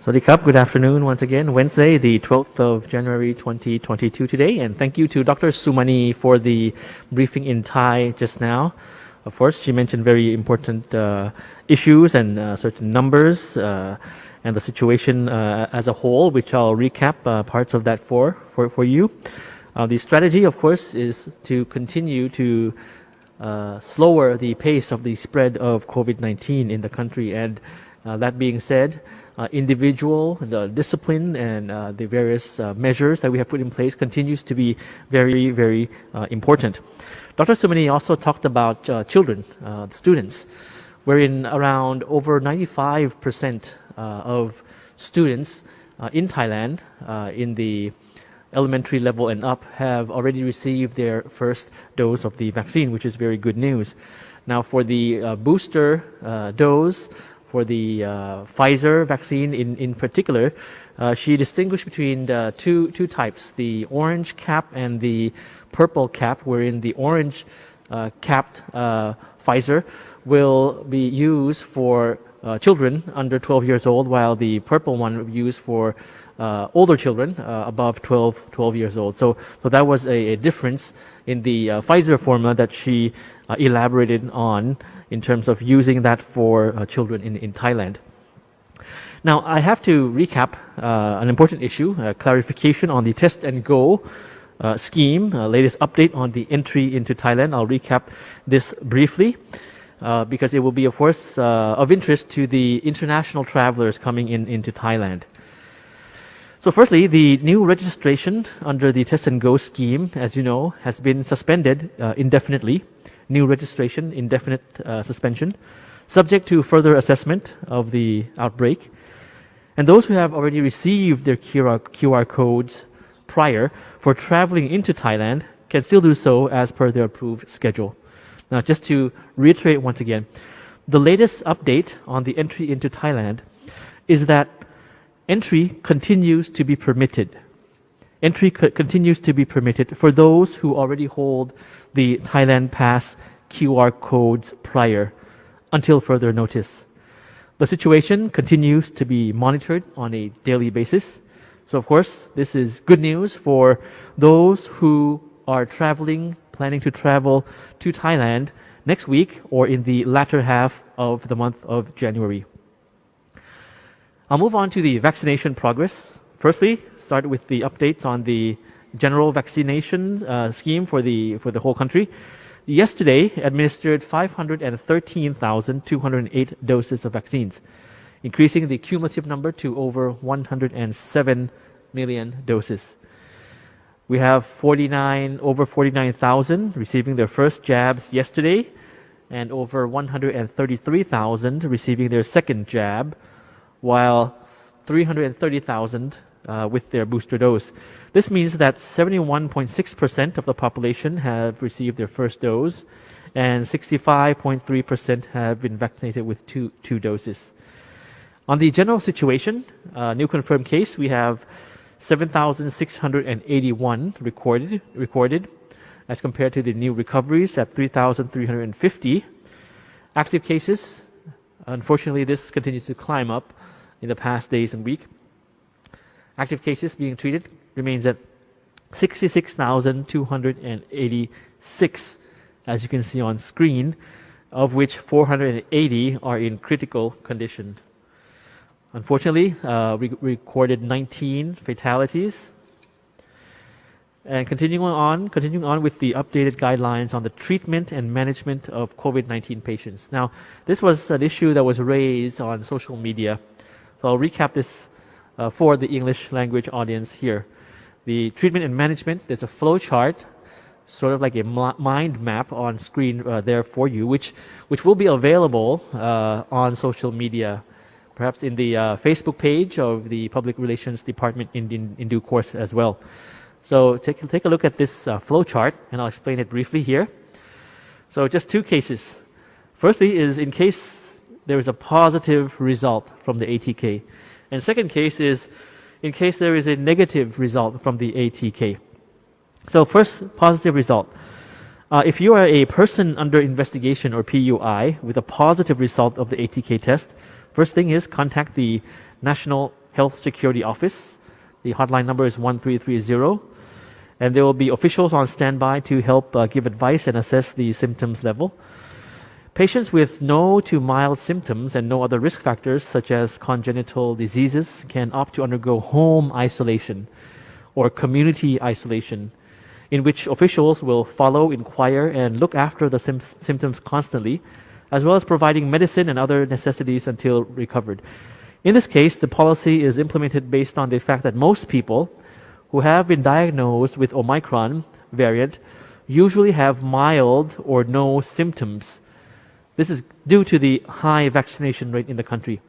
Sawadee Krap, good afternoon once again. Wednesday, the 12th of January 2022 today. And thank you to Dr. Sumani for the briefing in Thai just now. Of course, she mentioned very important issues and certain numbers and the situation as a whole, which I'll recap parts of that for you. The strategy, of course, is to continue to slower the pace of the spread of COVID-19 in the country. And that being said, individual discipline and the various measures that we have put in place continues to be very, very important. Dr. Sumani also talked about children, students, wherein around over 95% of students in Thailand in the elementary level and up have already received their first dose of the vaccine, which is very good news. Now for the booster dose, for the Pfizer vaccine in particular, she distinguished between the two types, the orange cap and the purple cap, wherein the orange capped Pfizer will be used for children under 12 years old, while the purple one will be used for older children above 12 years old. So that was a difference in the Pfizer formula that she elaborated on in terms of using that for children in Thailand. Now, I have to recap an important issue, clarification on the test and go scheme, latest update on the entry into Thailand. I'll recap this briefly because it will be, of course, of interest to the international travelers coming into Thailand. So firstly, the new registration under the test and go scheme, as you know, has been suspended indefinitely. New registration, indefinite suspension, subject to further assessment of the outbreak. And those who have already received their QR codes prior for traveling into Thailand can still do so as per their approved schedule. Now, just to reiterate once again, the latest update on the entry into Thailand is that entry continues to be permitted. Entry continues to be permitted for those who already hold the Thailand Pass QR codes prior until further notice. The situation continues to be monitored on a daily basis. So, of course, this is good news for those who are planning to travel to Thailand next week or in the latter half of the month of January. I'll move on to the vaccination progress. Firstly, start with the updates on the general vaccination scheme for the whole country. Yesterday, administered 513,208 doses of vaccines, increasing the cumulative number to over 107 million doses. We have over 49,000 receiving their first jabs yesterday, and over 133,000 receiving their second jab, while 330,000 with their booster dose. This means that 71.6% of the population have received their first dose, and 65.3% have been vaccinated with two doses. On the general situation, new confirmed case, we have 7,681 recorded as compared to the new recoveries at 3,350. Active cases, unfortunately, this continues to climb up in the past days and week. Active cases being treated remains at 66,286, as you can see on screen, of which 480 are in critical condition. Unfortunately, we recorded 19 fatalities. And continuing on with the updated guidelines on the treatment and management of COVID-19 patients. Now, this was an issue that was raised on social media. So I'll recap this for the English language audience here. The treatment and management, there's a flow chart, sort of like a mind map on screen there for you, which will be available on social media, perhaps in the Facebook page of the Public Relations Department in due course as well. So take a look at this flow chart, and I'll explain it briefly here. So just two cases. Firstly is in case there is a positive result from the ATK. And second case is in case there is a negative result from the ATK. So first, positive result. If you are a person under investigation or PUI with a positive result of the ATK test, first thing is contact the National Health Security Office. The hotline number is 1330, and there will be officials on standby to help give advice and assess the symptoms level. Patients with no to mild symptoms and no other risk factors, such as congenital diseases, can opt to undergo home isolation or community isolation, in which officials will follow, inquire, and look after the symptoms constantly, as well as providing medicine and other necessities until recovered. In this case, the policy is implemented based on the fact that most people who have been diagnosed with Omicron variant usually have mild or no symptoms. This is due to the high vaccination rate in the country.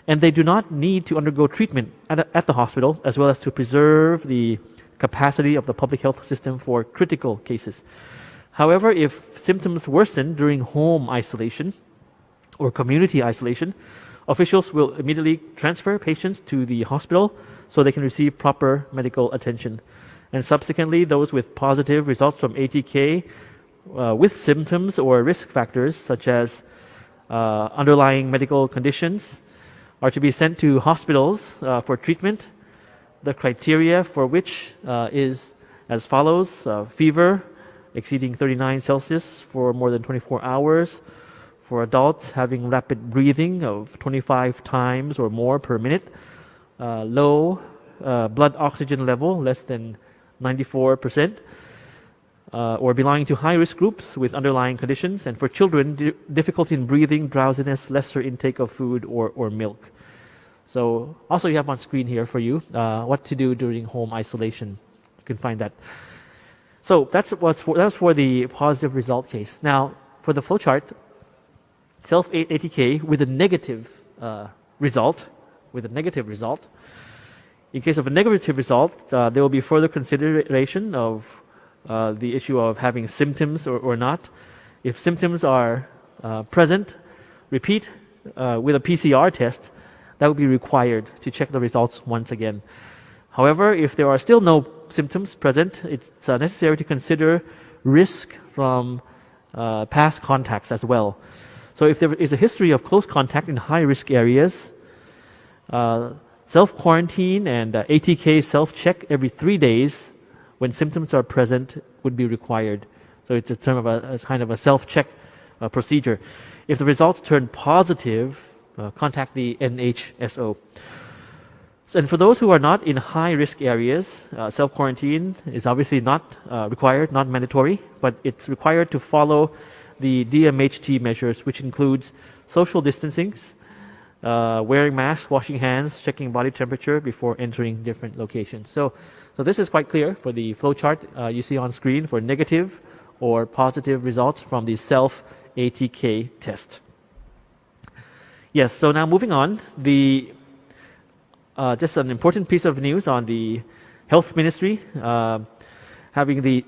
And they do not need to undergo treatment at the hospital, as well as to preserve the capacity of the public health system for critical cases. However, if symptoms worsen during home isolation or community isolation, officials will immediately transfer patients to the hospital so they can receive proper medical attention. And subsequently, those with positive results from ATK with symptoms or risk factors such as underlying medical conditions are to be sent to hospitals for treatment. The criteria for which is as follows: fever exceeding 39 Celsius for more than 24 hours, for adults having rapid breathing of 25 times or more per minute, low blood oxygen level less than 94%, or belonging to high-risk groups with underlying conditions, and for children, difficulty in breathing, drowsiness, lesser intake of food or milk. So also you have on screen here for you what to do during home isolation. You can find that. So that was for the positive result case. Now for the flowchart, self-ATK with a negative result, in case of a negative result, there will be further consideration of the issue of having symptoms or not. If symptoms are present, repeat with a PCR test. That would be required to check the results once again. However, if there are still no symptoms present, it's necessary to consider risk from past contacts as well. So if there is a history of close contact in high-risk areas, self-quarantine and ATK self-check every 3 days when symptoms are present would be required. So it's a term of a kind of a self-check procedure. If the results turn positive, contact the NHSO. And for those who are not in high-risk areas, self-quarantine is obviously not required, not mandatory, but it's required to follow the DMHT measures, which includes social distancing, wearing masks, washing hands, checking body temperature before entering different locations. So this is quite clear for the flowchart you see on screen for negative or positive results from the self-ATK test. Yes, so now moving on, just an important piece of news on the Health Ministry, having the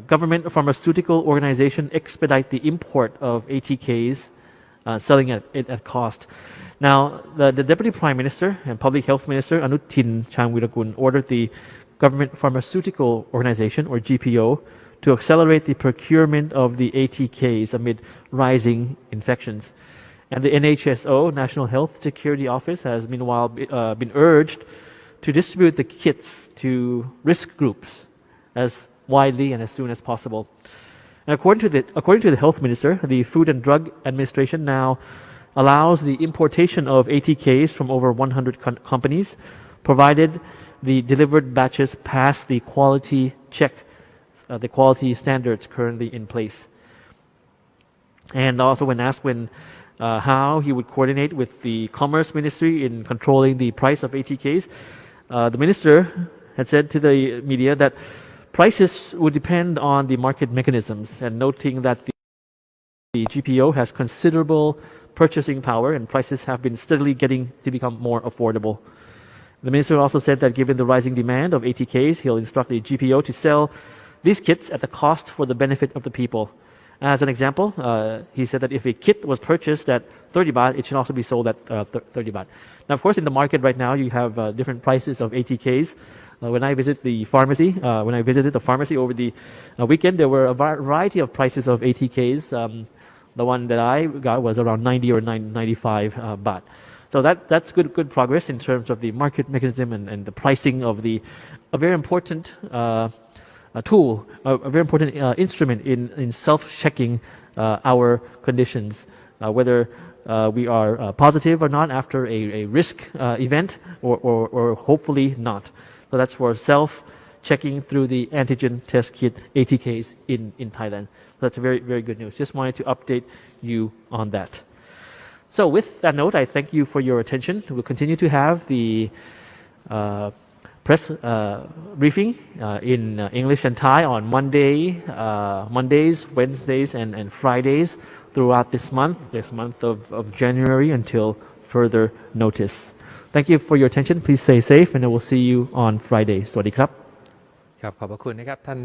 government pharmaceutical organization expedite the import of ATKs, selling it at cost. Now, the Deputy Prime Minister and Public Health Minister, Anutin Changwirakul, ordered the Government Pharmaceutical Organization, or GPO, to accelerate the procurement of the ATKs amid rising infections. And the NHSO, National Health Security Office, has meanwhile been urged to distribute the kits to risk groups as widely and as soon as possible. And according to the Health Minister, the Food and Drug Administration now allows the importation of ATKs from over 100 companies, provided the delivered batches pass the quality check, the quality standards currently in place. And also when asked how he would coordinate with the Commerce Ministry in controlling the price of ATKs, the minister had said to the media that prices would depend on the market mechanisms, and noting that the GPO has considerable purchasing power and prices have been steadily getting to become more affordable. The minister also said that given the rising demand of ATKs, he'll instruct the GPO to sell these kits at the cost for the benefit of the people. As an example, he said that if a kit was purchased at 30 baht, it should also be sold at 30 baht. Now, of course, in the market right now, you have different prices of ATKs. When I visited the pharmacy over the weekend, there were a variety of prices of ATKs. The one that I got was around 90 or 95 baht. So that's good progress in terms of the market mechanism and the pricing of a very important tool, a very important instrument in self-checking our conditions, whether we are positive or not after a risk event or hopefully not. So that's for self-checking through the antigen test kit ATKs in Thailand. So that's very good news. Just wanted to update you on that. So with that note, I thank you for your attention. We'll continue to have the press briefing in English and Thai on Mondays, Wednesdays, and Fridays throughout this month of January until further notice. Thank you for your attention. Please stay safe, and I will see you on Friday. สวัสดีครับ ครับขอบพระคุณนะครับท่าน